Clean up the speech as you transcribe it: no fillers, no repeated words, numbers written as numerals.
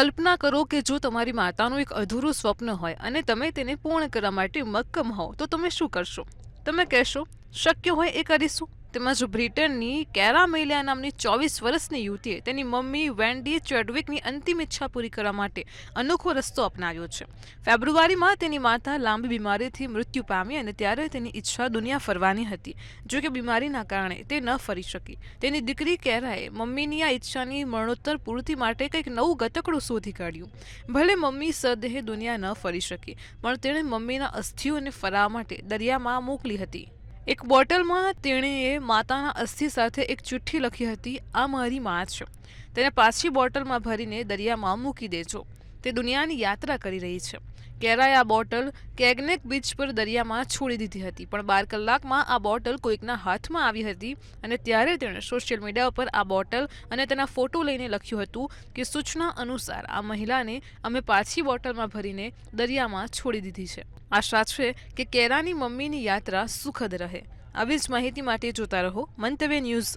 કલ્પના કરો કે જો તમારી માતાનું એક અધૂરું સ્વપ્ન હોય અને તમે તેને પૂર્ણ કરવા માટે મક્કમ હોવ તો તમે શું કરશો? તમે કહેશો શક્ય હોય એ કરીશું. તેમાં જો બ્રિટનની કેરામેલિયા નામની 24 વર્ષની યુવતીએ તેની મમ્મી વેન્ડી ચેડવિકની અંતિમ ઈચ્છા પૂરી કરવા માટે અનોખો રસ્તો અપનાવ્યો છે. ફેબ્રુઆરીમાં તેની માતા લાંબી બીમારીથી મૃત્યુ પામી અને ત્યારે તેની ઈચ્છા દુનિયા ફરવાની હતી. જો કે બીમારીના કારણે તે ન ફરી શકી. તેની દીકરી કેરાએ મમ્મીની આ ઈચ્છાની મરણોત્તર પૂર્તિ માટે કંઈક નવું ગતકડું શોધી કાઢ્યું. ભલે મમ્મી સદેહે દુનિયા ન ફરી શકી, પણ તેણે મમ્મીના અસ્થિઓને ફરાવવા માટે દરિયામાં મોકલી હતી. એક બોટલમાં તેણીએ માતાના અસ્થિ સાથે એક ચિઠ્ઠી લખી હતી, આ મારી માં છે, તેને પાછી બોટલમાં ભરીને દરિયામાં મૂકી દેજો, તે દુનિયાની યાત્રા કરી રહી છે. કેરાએ આ બોટલ કેગ્નેક બીચ પર દરિયામાં છોડી દીધી હતી, પણ 12 કલાકમાં આ બોટલ કોઈકના હાથમાં આવી હતી અને ત્યારે તેણે સોશિયલ મીડિયા પર આ બોટલ અને તેના ફોટો લઈને લખ્યું હતું કે સૂચના અનુસાર આ મહિલાને અમે પાછી બોટલમાં ભરીને દરિયામાં છોડી દીધી છે. આશા છે કે કેરાની મમ્મીની યાત્રા સુખદ રહે. આવી જ માહિતી માટે જોતા રહો મંતવ્ય ન્યૂઝ.